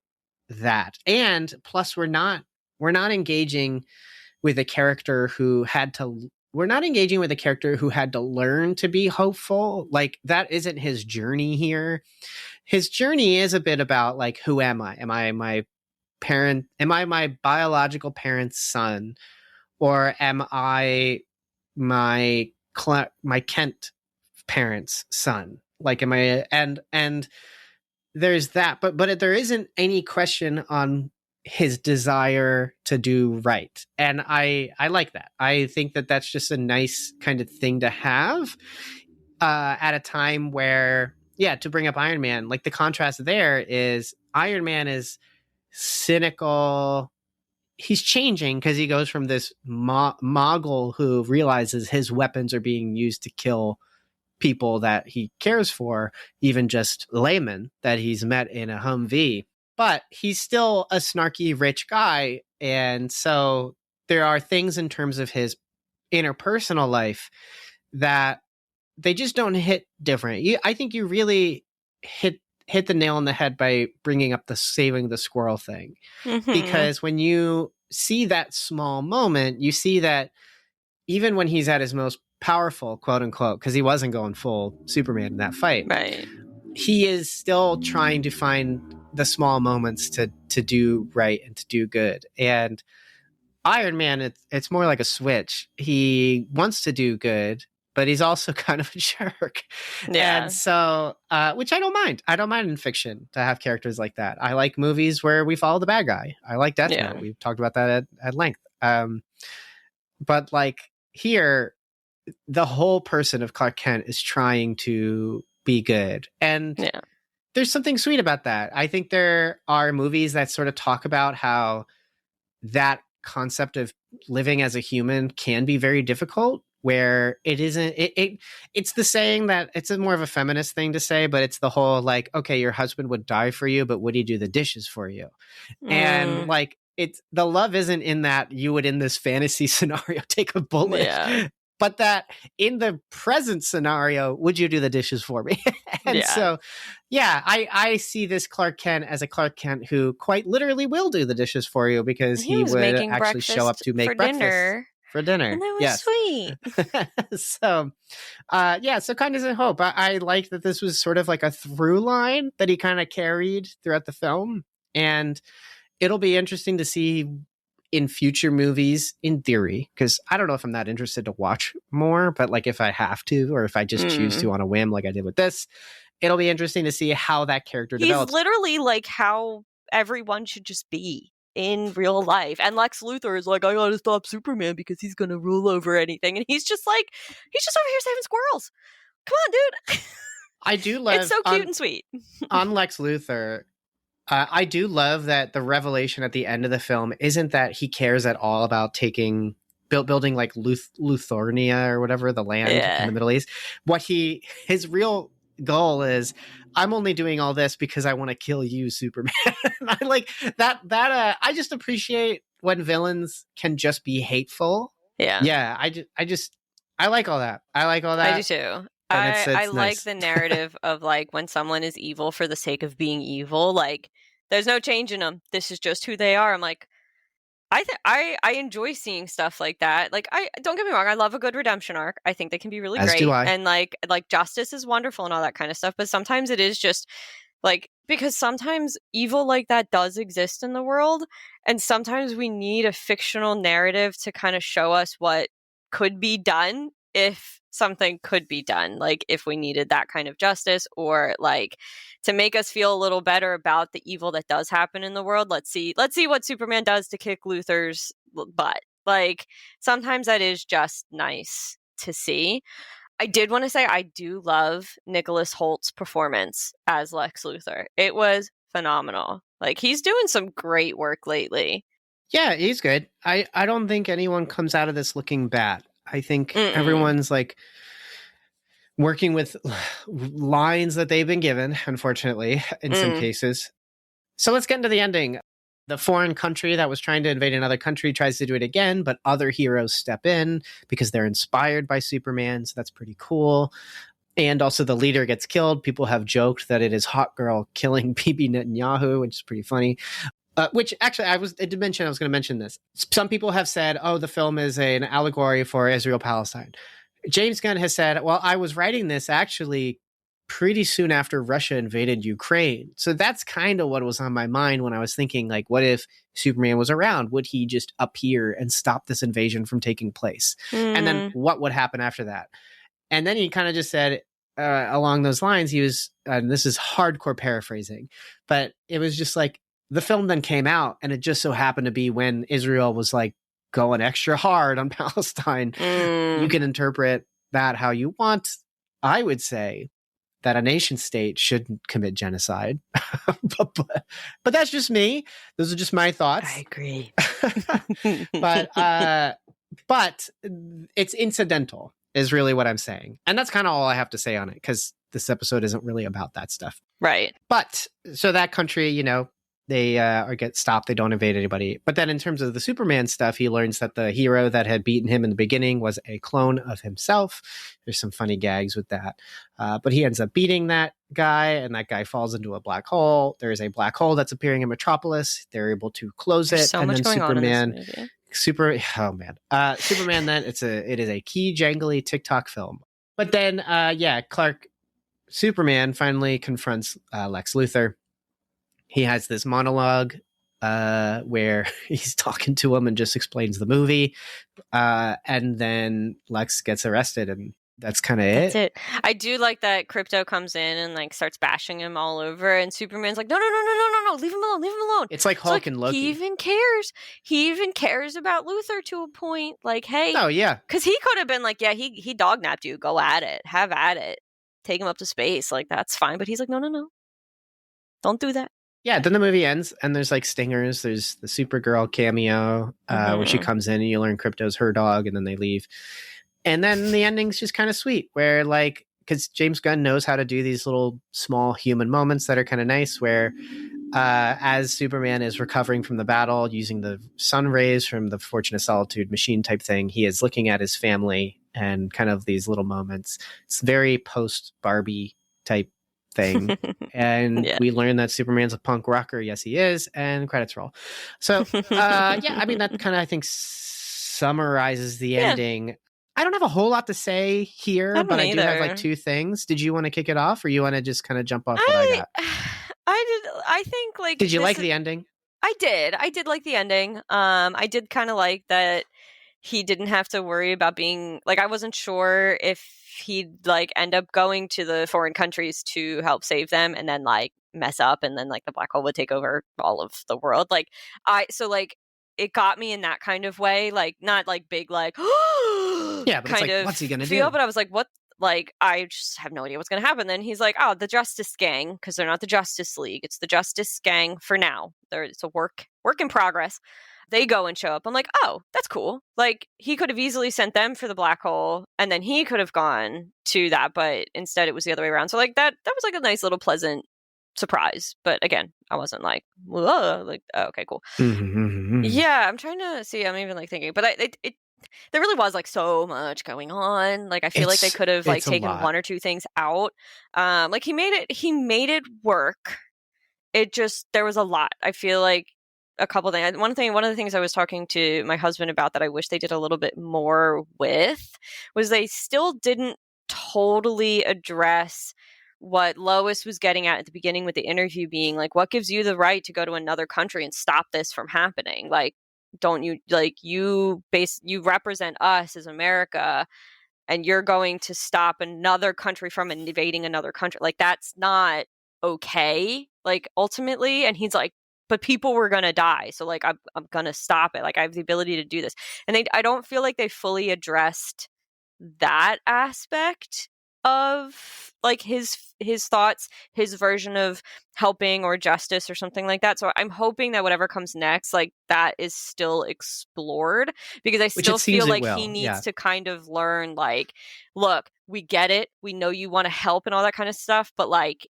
Speaker 1: that. And plus, we're not engaging with a character who had to learn to be hopeful. Like, that isn't his journey here. His journey is a bit about, like, who am I? Am I my parent? Am I my biological parent's son? Or am I my Kent parents' son? Like, am I, and there's that, but there isn't any question on his desire to do right. And I like that. I think that that's just a nice kind of thing to have at a time where, to bring up Iron Man, like, the contrast there is Iron Man is cynical. He's changing because he goes from this mogul who realizes his weapons are being used to kill people that he cares for, even just laymen that he's met in a Humvee. But he's still a snarky rich guy. And so there are things in terms of his interpersonal life that they just don't hit different. I think you really hit the nail on the head by bringing up the saving the squirrel thing. Mm-hmm. Because when you see that small moment, you see that even when he's at his most powerful, quote unquote, because he wasn't going full Superman in that fight,
Speaker 2: right,
Speaker 1: he is still trying to find the small moments to do right and to do good. And Iron Man, it's more like a switch. He wants to do good, but he's also kind of a jerk. Yeah. And so, which I don't mind. I don't mind in fiction to have characters like that. I like movies where we follow the bad guy. I like Death Note. We've talked about that at length. But, like, here, the whole person of Clark Kent is trying to be good. And there's something sweet about that. I think there are movies that sort of talk about how that concept of living as a human can be very difficult, where it isn't, it's the saying that it's more of a feminist thing to say, but it's the whole, like, okay, your husband would die for you, but would he do the dishes for you? And, like, the love isn't in that you would in this fantasy scenario take a bullet, but that in the present scenario, would you do the dishes for me? And so, I see this Clark Kent as a Clark Kent who quite literally will do the dishes for you because he would actually show up to make breakfast for dinner.
Speaker 2: And that was sweet.
Speaker 1: So, so Kindness and Hope. I like that this was sort of like a through line that he kind of carried throughout the film. And it'll be interesting to see in future movies, in theory, because I don't know if I'm that interested to watch more, but like if I have to, or if I just choose to on a whim, like I did with this, it'll be interesting to see how that character develops.
Speaker 2: He's literally like how everyone should just be in real life. And Lex Luthor is like, I gotta stop Superman because he's gonna rule over anything. And he's just over here saving squirrels. Come on, dude.
Speaker 1: I do love
Speaker 2: it's so cute and sweet.
Speaker 1: On Lex Luthor, I do love that the revelation at the end of the film isn't that he cares at all about building like Luthernia or whatever, the land in the Middle East. His real goal is, I'm only doing all this because I want to kill you, Superman. I like that. I just appreciate when villains can just be hateful. Yeah. I like all that. I
Speaker 2: do too. I like the narrative of like when someone is evil for the sake of being evil. Like there's no change in them. This is just who they are. I'm like, I enjoy seeing stuff like that. Like I don't get me wrong, I love a good redemption arc. I think they can be really great.
Speaker 1: Do I.
Speaker 2: And like justice is wonderful and all that kind of stuff. But sometimes it is just like, because sometimes evil like that does exist in the world, and sometimes we need a fictional narrative to kind of show us what could be done if something could be done, like if we needed that kind of justice, or like to make us feel a little better about the evil that does happen in the world. Let's see what Superman does to kick Luthor's butt. Like sometimes that is just nice to see. I did want to say I do love Nicholas Holt's performance as Lex Luthor. It was phenomenal. Like he's doing some great work lately.
Speaker 1: Yeah, he's good. I don't think anyone comes out of this looking bad. I think everyone's like working with lines that they've been given, unfortunately, in some cases. So let's get into the ending. The foreign country that was trying to invade another country tries to do it again, but other heroes step in because they're inspired by Superman. So that's pretty cool. And also the leader gets killed. People have joked that it is Hot Girl killing Bibi Netanyahu, which is pretty funny. Which actually, I was going to mention this. Some people have said, oh, the film is an allegory for Israel-Palestine. James Gunn has said, well, I was writing this actually pretty soon after Russia invaded Ukraine. So that's kind of what was on my mind when I was thinking, like, what if Superman was around? Would he just appear and stop this invasion from taking place? And then what would happen after that? And then he kind of just said, along those lines, he was, and this is hardcore paraphrasing, but it was just like, the film then came out, and it just so happened to be when Israel was like going extra hard on Palestine. You can interpret that how you want. I would say that a nation state shouldn't commit genocide, but that's just me. Those are just my thoughts.
Speaker 2: I agree.
Speaker 1: but it's incidental is really what I'm saying. And that's kind of all I have to say on it, because this episode isn't really about that stuff.
Speaker 2: Right.
Speaker 1: But so that country, they get stopped. They don't invade anybody. But then in terms of the Superman stuff, he learns that the hero that had beaten him in the beginning was a clone of himself. There's some funny gags with that. But he ends up beating that guy, and that guy falls into a black hole. There is a black hole that's appearing in Metropolis. They're able to close
Speaker 2: There's
Speaker 1: it.
Speaker 2: so
Speaker 1: and
Speaker 2: much
Speaker 1: then
Speaker 2: going
Speaker 1: Superman,
Speaker 2: on in this movie.
Speaker 1: Superman then it is a key jangly TikTok film. But then Superman finally confronts Lex Luthor. He has this monologue where he's talking to him and just explains the movie. And then Lex gets arrested, and that's kind of it.
Speaker 2: That's it. I do like that Krypto comes in and like starts bashing him all over, and Superman's like, no, leave him alone.
Speaker 1: It's like Hulk and Loki.
Speaker 2: He even cares about Luthor to a point. Like, hey.
Speaker 1: Oh, yeah.
Speaker 2: Because he could have been like, yeah, he dognapped you. Go at it. Have at it. Take him up to space. Like, that's fine. But he's like, no. Don't do that.
Speaker 1: Yeah, then the movie ends, and there's like stingers. There's the Supergirl cameo where she comes in, and you learn Krypto's her dog, and then they leave. And then the ending's just kind of sweet, where like, because James Gunn knows how to do these little small human moments that are kind of nice, where as Superman is recovering from the battle using the sun rays from the Fortune of Solitude machine type thing, he is looking at his family and kind of these little moments. It's very post Barbie type thing. And
Speaker 2: Yeah.
Speaker 1: we learn that Superman's a punk rocker. Yes, he is. And credits roll. So, yeah, I mean, that kind of, I think, summarizes the ending. I don't have a whole lot to say here, but I do have like two things. Did you want to kick it off, or you want to just kind of jump off what I got?
Speaker 2: I think like.
Speaker 1: Did you like the ending?
Speaker 2: I did like the ending. I did kind of like that he didn't have to worry about being like, I wasn't sure if he'd like end up going to the foreign countries to help save them and then like mess up and then like the black hole would take over all of the world. Like it got me in that kind of way, like not like big like
Speaker 1: yeah, but
Speaker 2: kind
Speaker 1: it's like,
Speaker 2: of
Speaker 1: what's he gonna
Speaker 2: feel,
Speaker 1: do?
Speaker 2: but I was like, what? Like, I just have no idea what's going to happen. Then he's like, oh, the Justice Gang, because they're not the Justice League. It's the Justice Gang for now. It's a work in progress. They go and show up. I'm like, oh, that's cool. Like, he could have easily sent them for the black hole, and then he could have gone to that, but instead it was the other way around. So, like, that was like a nice little pleasant surprise. But again, I wasn't like, whoa, like, oh, okay, cool. Yeah, I'm trying to see. I'm even like thinking, but there really was like so much going on. Like I feel like they could have like taken one or two things out. Like he made it work. It just, there was a lot. I feel like a couple things. One of the things I was talking to my husband about that I wish they did a little bit more with was they still didn't totally address what Lois was getting at the beginning with the interview being like, what gives you the right to go to another country and stop this from happening? Like, don't you, like, you represent us as America and you're going to stop another country from invading another country. Like, that's not okay, like, ultimately. And he's like, but people were going to die. So like, I'm going to stop it. Like, I have the ability to do this. And I don't feel like they fully addressed that aspect of like his thoughts, his version of helping or justice or something like that. So I'm hoping that whatever comes next, like that is still explored, because I still feel like he needs to kind of learn like, look, we get it. We know you want to help and all that kind of stuff, but like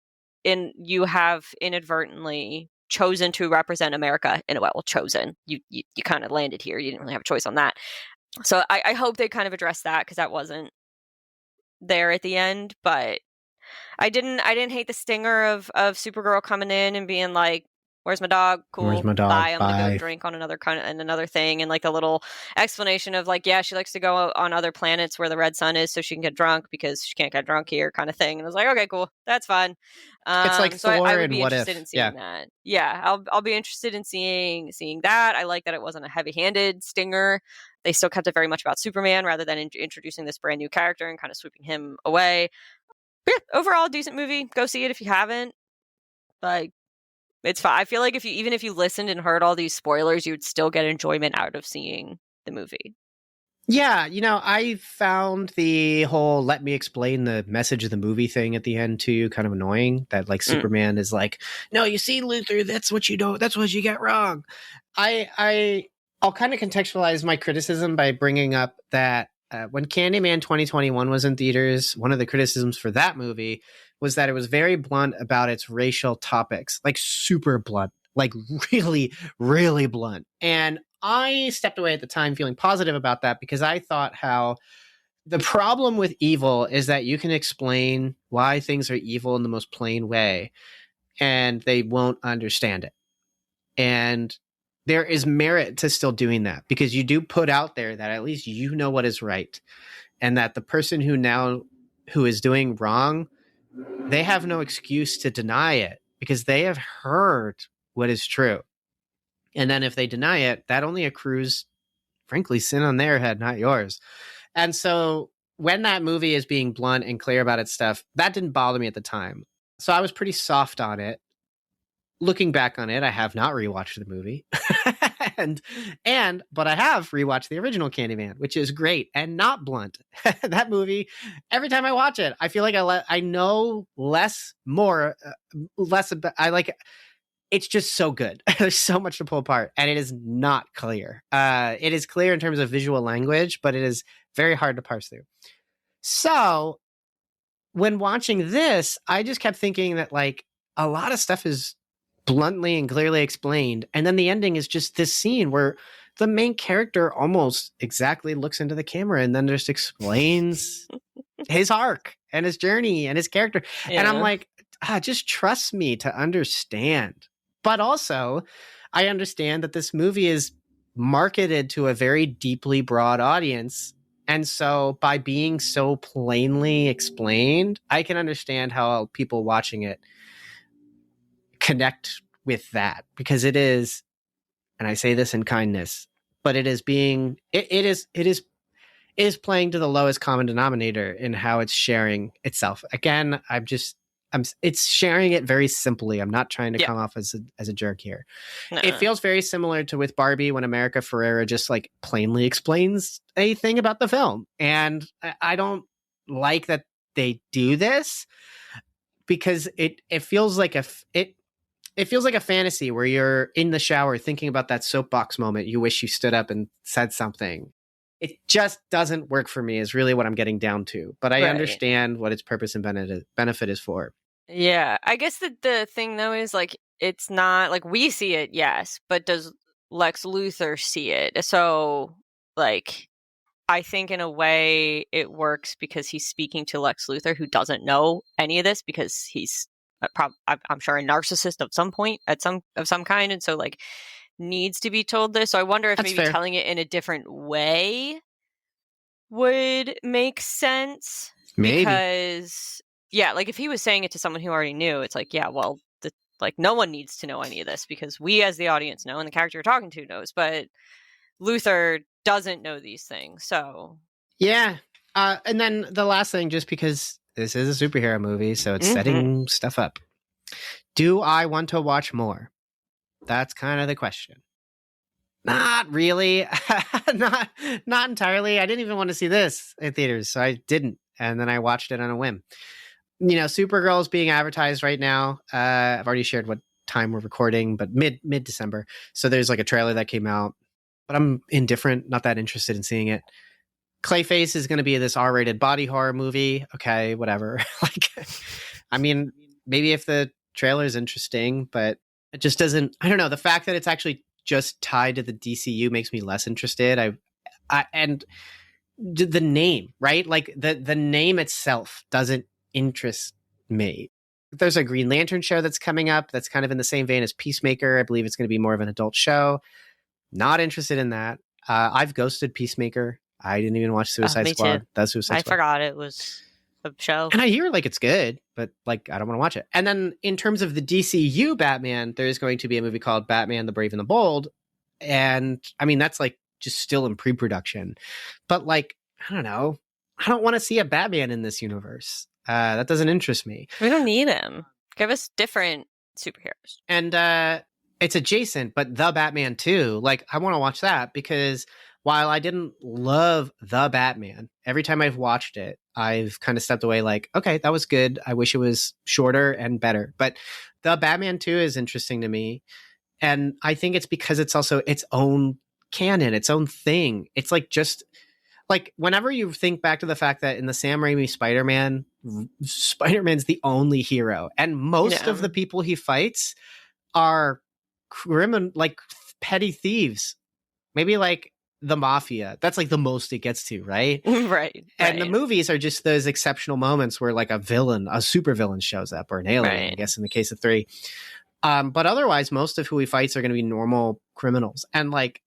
Speaker 2: you have inadvertently chosen to represent America in a way. Well, chosen. You kind of landed here. You didn't really have a choice on that. So I hope they kind of address that, because that wasn't there at the end. But I didn't hate the stinger of Supergirl coming in and being like, where's my dog? Cool.
Speaker 1: Where's my dog?
Speaker 2: Bye. I'm gonna go drink on another thing, and like a little explanation of like, yeah, she likes to go on other planets where the red sun is so she can get drunk because she can't get drunk here, kind of thing. And I was like, okay, cool, that's fun.
Speaker 1: It's like
Speaker 2: so
Speaker 1: Thor
Speaker 2: I would
Speaker 1: and
Speaker 2: be
Speaker 1: What
Speaker 2: interested
Speaker 1: If.
Speaker 2: in seeing that. Yeah, I'll be interested in seeing that. I like that it wasn't a heavy-handed stinger. They still kept it very much about Superman rather than introducing this brand new character and kind of sweeping him away. But yeah, overall, decent movie. Go see it if you haven't. Like, it's fine. I feel like if you listened and heard all these spoilers, you would still get enjoyment out of seeing the movie.
Speaker 1: Yeah, I found the whole let me explain the message of the movie thing at the end too kind of annoying. That like Superman is like, no, you see, Luthor, that's what you get wrong. I'll kind of contextualize my criticism by bringing up that when Candyman 2021 was in theaters, one of the criticisms for that movie was that it was very blunt about its racial topics, like super blunt, like really, really blunt. And I stepped away at the time feeling positive about that, because I thought how the problem with evil is that you can explain why things are evil in the most plain way and they won't understand it. And there is merit to still doing that, because you do put out there that at least you know what is right, and that the person who is doing wrong, they have no excuse to deny it because they have heard what is true. And then if they deny it, that only accrues, frankly, sin on their head, not yours. And so when that movie is being blunt and clear about its stuff, that didn't bother me at the time. So I was pretty soft on it. Looking back on it, I have not rewatched the movie. But I have rewatched the original Candyman, which is great and not blunt. That movie, every time I watch it, I feel like I know less about, it's just so good. There's so much to pull apart, and it is not clear. It is clear in terms of visual language, but it is very hard to parse through. So when watching this, I just kept thinking that like a lot of stuff is bluntly and clearly explained. And then the ending is just this scene where the main character almost exactly looks into the camera and then just explains his arc and his journey and his character. And I'm like, just trust me to understand. But also, I understand that this movie is marketed to a very deeply broad audience. And so by being so plainly explained, I can understand how people watching it connect with that, because it is, and I say this in kindness, but it is being, it is playing to the lowest common denominator in how it's sharing itself. Again, it's sharing it very simply. I'm not trying to come off as a jerk here. It feels very similar to with Barbie, when America Ferrera just like plainly explains a thing about the film. And I don't like that they do this, because it feels like it feels like a fantasy where you're in the shower thinking about that soapbox moment you wish you stood up and said something. It just doesn't work for me, is really what I'm getting down to. But I understand what its purpose and benefit is for.
Speaker 2: Yeah, I guess the thing, though, is like, it's not like we see it, yes, but does Lex Luthor see it? So, like, I think in a way it works because he's speaking to Lex Luthor, who doesn't know any of this, because he's I'm sure a narcissist of some point, of some kind, and so like needs to be told this. So I wonder if
Speaker 1: That's
Speaker 2: maybe
Speaker 1: fair.
Speaker 2: telling it in a different way would make sense.
Speaker 1: Maybe.
Speaker 2: Because like if he was saying it to someone who already knew, it's like, well, like no one needs to know any of this, because we as the audience know and the character you're talking to knows, but Luthor doesn't know these things. So
Speaker 1: yeah. And then the last thing, just because this is a superhero movie, so it's setting stuff up. Do I want to watch more? That's kind of the question. Not really. not entirely. I didn't even want to see this in theaters, so I didn't. And then I watched it on a whim. You know, Supergirl is being advertised right now. I've already shared what time we're recording, but mid-December. So there's like a trailer that came out, but I'm indifferent, not that interested in seeing it. Clayface is going to be this R-rated body horror movie. Okay, whatever. Like, I mean, maybe if the trailer is interesting, but it just doesn't. I don't know. The fact that it's actually just tied to the DCU makes me less interested. And the name, right? Like the name itself doesn't interest me. There's a Green Lantern show that's coming up that's kind of in the same vein as Peacemaker. I believe it's going to be more of an adult show. Not interested in that. I've ghosted Peacemaker. I didn't even watch Suicide Squad.
Speaker 2: Too.
Speaker 1: That's Suicide Squad.
Speaker 2: I forgot it was a show.
Speaker 1: And I hear like it's good, but like I don't want to watch it. And then in terms of the DCU Batman, there is going to be a movie called Batman the Brave and the Bold. And I mean, that's like just still in pre-production. But like, I don't know. I don't want to see a Batman in this universe. That doesn't interest me.
Speaker 2: We don't need him. Give us different superheroes.
Speaker 1: And it's adjacent, but the Batman too. Like, I want to watch that, because while I didn't love the Batman, every time I've watched it, I've kind of stepped away like, okay, that was good. I wish it was shorter and better. But the Batman 2 is interesting to me. And I think it's because it's also its own canon, its own thing. It's like, just like whenever you think back to the fact that in the Sam Raimi Spider-Man, Spider-Man's the only hero. And most of the people he fights are like petty thieves. Maybe like the mafia. That's like the most it gets to, right?
Speaker 2: Right.
Speaker 1: And the movies are just those exceptional moments where like a super villain shows up, or an alien, I guess in the case of 3. But otherwise, most of who he fights are going to be normal criminals. And like,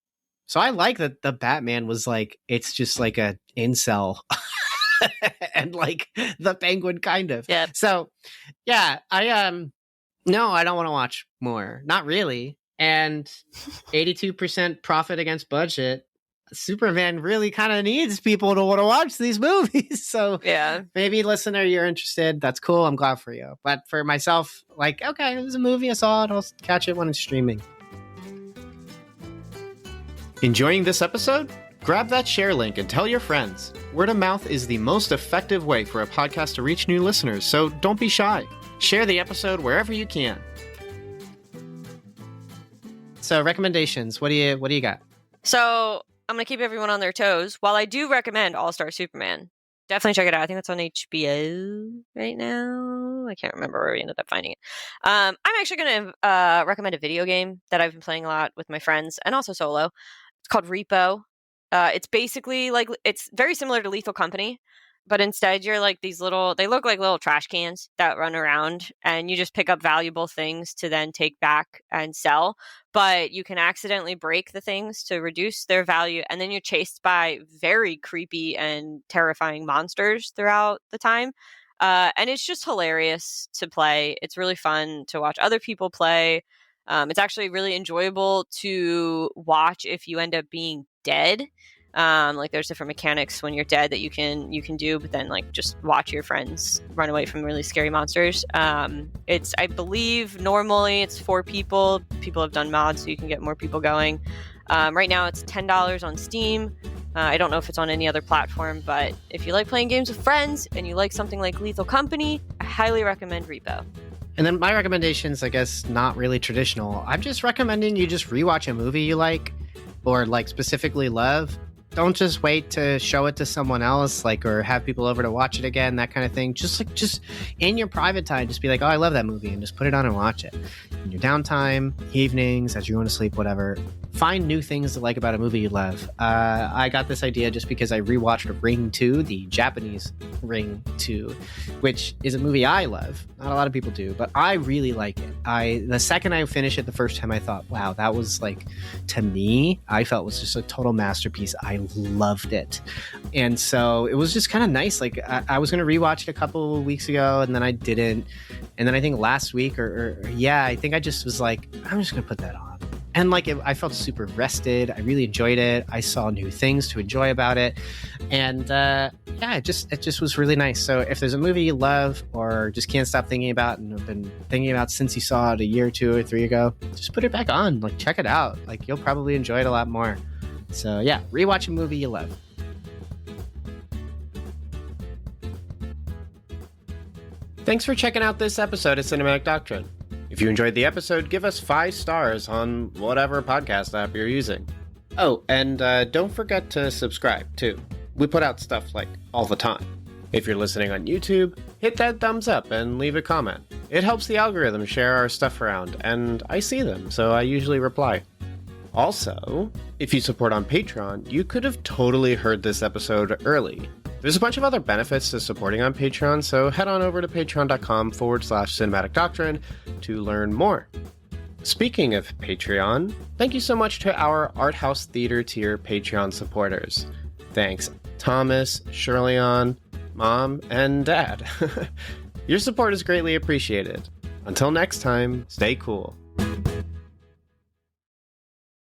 Speaker 1: so I like that the Batman was like, it's just like a incel and like the Penguin kind of.
Speaker 2: Yeah.
Speaker 1: So yeah, no, I don't want to watch more. Not really. And 82% profit against budget. Superman really kind of needs people to want to watch these movies. So
Speaker 2: yeah,
Speaker 1: maybe listener, you're interested. That's cool. I'm glad for you. But for myself, like, okay, it was a movie. I saw it. I'll catch it when it's streaming.
Speaker 3: Enjoying this episode? Grab that share link and tell your friends. Word of mouth is the most effective way for a podcast to reach new listeners, so don't be shy. Share the episode wherever you can.
Speaker 1: So recommendations, what do you got?
Speaker 2: So I'm going to keep everyone on their toes. While I do recommend All-Star Superman, Definitely check it out. I think that's on HBO right now. I can't remember where we ended up finding it. I'm actually going to recommend a video game that I've been playing a lot with my friends and also solo. It's called Repo. It's basically like, it's very similar to Lethal Company, but instead you're like these little, they look like little trash cans that run around, and you just pick up valuable things to then take back and sell. But you can accidentally break the things to reduce their value, and then you're chased by very creepy and terrifying monsters throughout the time. And it's just hilarious to play. It's really fun to watch other people play. It's actually really enjoyable to watch if you end up being dead. Like there's different mechanics when you're dead that you can do, but then like just watch your friends run away from really scary monsters. It's, I believe normally it's 4 people. People have done mods so you can get more people going. Right now it's $10 on Steam. I don't know if it's on any other platform, but if you like playing games with friends and you like something like Lethal Company, I highly recommend Repo.
Speaker 1: And then my recommendation's, I guess, not really traditional. I'm just recommending you just rewatch a movie you like or like specifically love. Don't just wait to show it to someone else, like, or have people over to watch it again, that kind of thing. Just in your private time, just be like, oh, I love that movie, and just put it on and watch it. In your downtime, evenings, as you're going to sleep, whatever. Find new things to like about a movie you love. I got this idea just because I rewatched Ring 2, the Japanese Ring 2, which is a movie I love. Not a lot of people do, but I really like it. The second I finished it the first time, I thought, wow, that was like, to me, I felt was just a total masterpiece. I loved it. And so it was just kind of nice. Like I was going to rewatch it a couple of weeks ago, and then I didn't. And then I think last week I think I just was like, I'm just going to put that on. And like I felt super rested. I really enjoyed it. I saw new things to enjoy about it. And it just was really nice. So if there's a movie you love or just can't stop thinking about and have been thinking about since you saw it a year, 2 or 3 ago, just put it back on. Like check it out. Like you'll probably enjoy it a lot more. So yeah, rewatch a movie you love.
Speaker 3: Thanks for checking out this episode of Cinematic Doctrine. If you enjoyed the episode, give us 5 stars on whatever podcast app you're using. Oh, and don't forget to subscribe, too. We put out stuff like all the time. If you're listening on YouTube, hit that thumbs up and leave a comment. It helps the algorithm share our stuff around, and I see them, so I usually reply. Also, if you support on Patreon, you could have totally heard this episode early. There's a bunch of other benefits to supporting on Patreon, so head on over to patreon.com/cinematic doctrine to learn more. Speaking of Patreon, thank you so much to our Art House Theater tier Patreon supporters. Thanks, Thomas, Shirleon, Mom, and Dad. Your support is greatly appreciated. Until next time, stay cool.